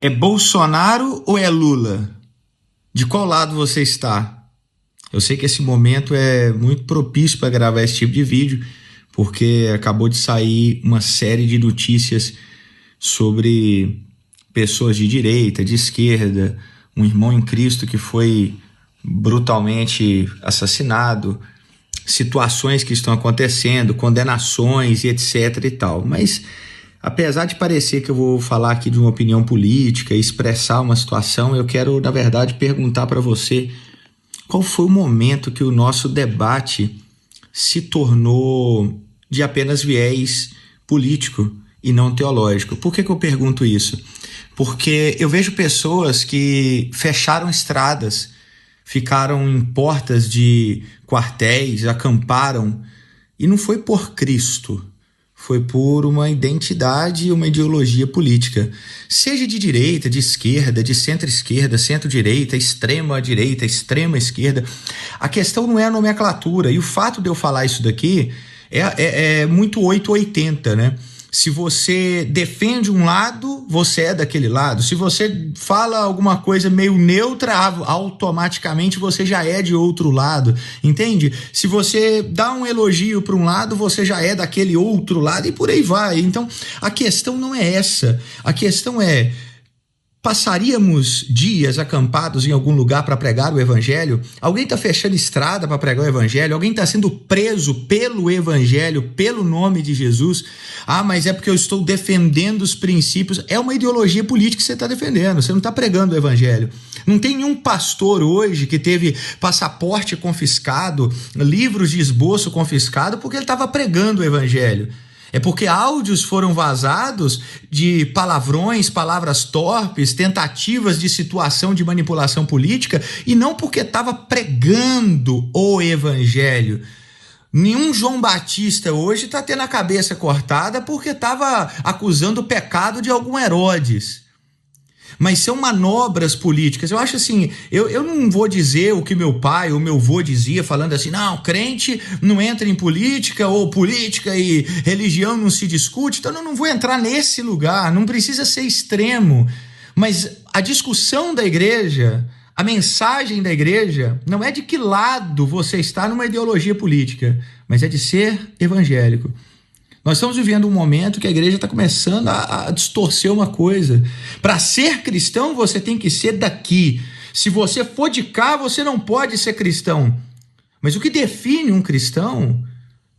É Bolsonaro ou é Lula? De qual lado você está? Eu sei que esse momento é muito propício para gravar esse tipo de vídeo, porque acabou de sair uma série de notícias sobre pessoas de direita, de esquerda, um irmão em Cristo que foi brutalmente assassinado, situações que estão acontecendo, condenações e etc e tal. Mas apesar de parecer que eu vou falar aqui de uma opinião política e expressar uma situação, eu quero, na verdade, perguntar para você qual foi o momento que o nosso debate se tornou de apenas viés político e não teológico. Por que eu pergunto isso? Porque eu vejo pessoas que fecharam estradas, ficaram em portas de quartéis, acamparam, e não foi por Cristo, foi por uma identidade e uma ideologia política. Seja de direita, de esquerda, de centro-esquerda, centro-direita, extrema-direita, extrema-esquerda. A questão não é a nomenclatura. E o fato de eu falar isso daqui é muito 880, né? Se você defende um lado, você é daquele lado. Se você fala alguma coisa meio neutra, automaticamente você já é de outro lado, entende? Se você dá um elogio para um lado, você já é daquele outro lado e por aí vai. Então, a questão não é essa. A questão é: passaríamos dias acampados em algum lugar para pregar o evangelho? Alguém está fechando estrada para pregar o evangelho? Alguém está sendo preso pelo evangelho, pelo nome de Jesus? Ah, mas é porque eu estou defendendo os princípios. É uma ideologia política que você está defendendo, você não está pregando o evangelho. Não tem nenhum pastor hoje que teve passaporte confiscado, livros de esboço confiscado porque ele estava pregando o evangelho. É porque áudios foram vazados de palavrões, palavras torpes, tentativas de situação de manipulação política, e não porque estava pregando o evangelho. Nenhum João Batista hoje está tendo a cabeça cortada porque estava acusando o pecado de algum Herodes. Mas são manobras políticas. Eu acho assim, eu não vou dizer o que meu pai ou meu avô dizia, falando assim, não, crente não entra em política, ou política e religião não se discute, então eu não vou entrar nesse lugar, não precisa ser extremo. Mas a discussão da igreja, a mensagem da igreja, não é de que lado você está numa ideologia política, mas é de ser evangélico. Nós estamos vivendo um momento que a igreja está começando a distorcer uma coisa. Para ser cristão, você tem que ser daqui. Se você for de cá, você não pode ser cristão. Mas o que define um cristão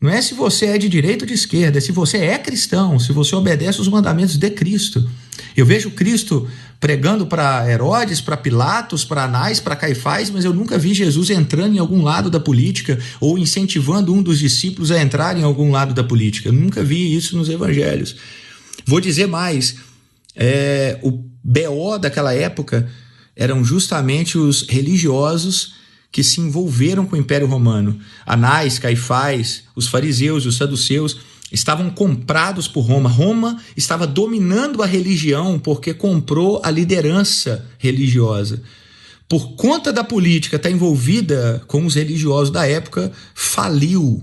não é se você é de direita ou de esquerda, é se você é cristão, se você obedece os mandamentos de Cristo. Eu vejo Cristo pregando para Herodes, para Pilatos, para Anás, para Caifás, mas eu nunca vi Jesus entrando em algum lado da política ou incentivando um dos discípulos a entrar em algum lado da política. Eu nunca vi isso nos evangelhos. Vou dizer mais, o BO daquela época eram justamente os religiosos que se envolveram com o Império Romano. Anás, Caifás, os fariseus, os saduceus estavam comprados por Roma. Roma estava dominando a religião porque comprou a liderança religiosa. Por conta da política estar envolvida com os religiosos da época, faliu,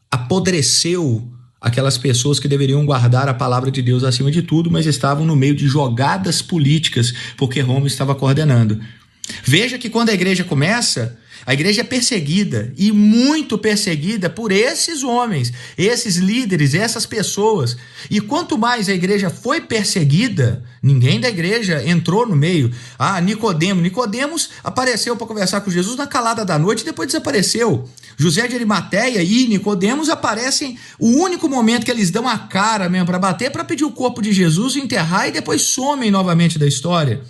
apodreceu aquelas pessoas que deveriam guardar a palavra de Deus acima de tudo, mas estavam no meio de jogadas políticas porque Roma estava coordenando. Veja que quando a igreja começa, a igreja é perseguida, e muito perseguida por esses homens, esses líderes, essas pessoas. E quanto mais a igreja foi perseguida, ninguém da igreja entrou no meio. Nicodemos apareceu para conversar com Jesus na calada da noite e depois desapareceu. José de Arimateia e Nicodemos aparecem o único momento que eles dão a cara mesmo para bater, para pedir o corpo de Jesus, enterrar e depois somem novamente da história.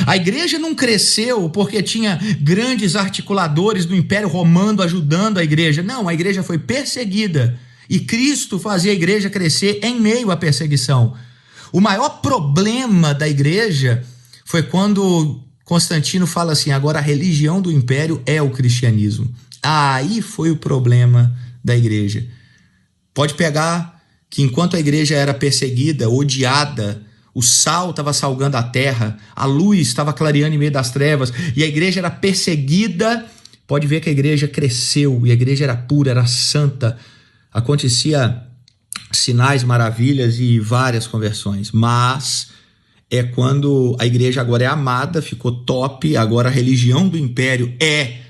A igreja não cresceu porque tinha grandes articuladores do Império Romano ajudando a igreja. Não, a igreja foi perseguida e Cristo fazia a igreja crescer em meio à perseguição. O maior problema da igreja foi quando Constantino fala assim, agora a religião do império é o cristianismo. Aí foi o problema da igreja. Pode pegar que enquanto a igreja era perseguida, odiada, o sal estava salgando a terra, a luz estava clareando em meio das trevas, e a igreja era perseguida, pode ver que a igreja cresceu, e a igreja era pura, era santa, acontecia sinais, maravilhas e várias conversões. Mas é quando a igreja agora é amada, ficou top, agora a religião do império é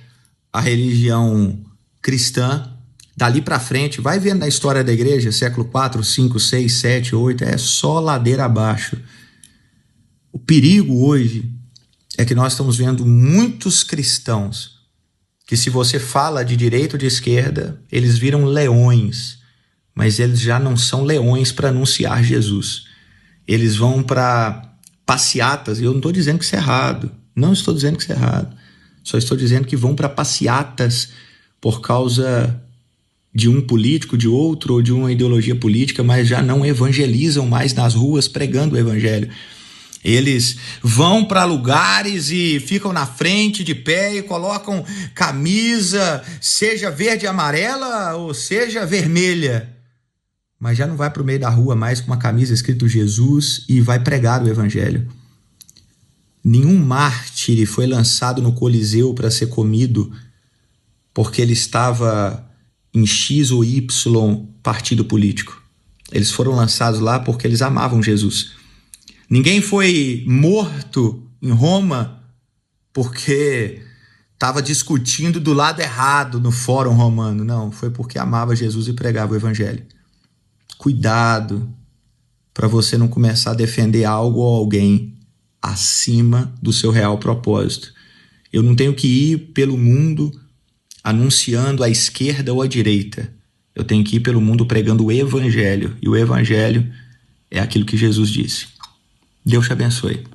a religião cristã. Dali para frente, vai vendo na história da igreja, século 4, 5, 6, 7, 8, é só ladeira abaixo. O perigo hoje é que nós estamos vendo muitos cristãos que, se você fala de direita ou de esquerda, eles viram leões, mas eles já não são leões para anunciar Jesus. Eles vão para passeatas, e eu não estou dizendo que isso é errado, não estou dizendo que isso é errado, só estou dizendo que vão para passeatas por causa de um político, de outro, ou de uma ideologia política, mas já não evangelizam mais nas ruas pregando o evangelho. Eles vão para lugares e ficam na frente de pé e colocam camisa, seja verde e amarela ou seja vermelha, mas já não vai para o meio da rua mais com uma camisa escrito Jesus e vai pregar o evangelho. Nenhum mártir foi lançado no Coliseu para ser comido porque ele estava em X ou Y partido político. Eles foram lançados lá porque eles amavam Jesus. Ninguém foi morto em Roma porque estava discutindo do lado errado no Fórum Romano. Não, foi porque amava Jesus e pregava o evangelho. Cuidado para você não começar a defender algo ou alguém acima do seu real propósito. Eu não tenho que ir pelo mundo anunciando a esquerda ou a direita. Eu tenho que ir pelo mundo pregando o evangelho. E o evangelho é aquilo que Jesus disse. Deus te abençoe.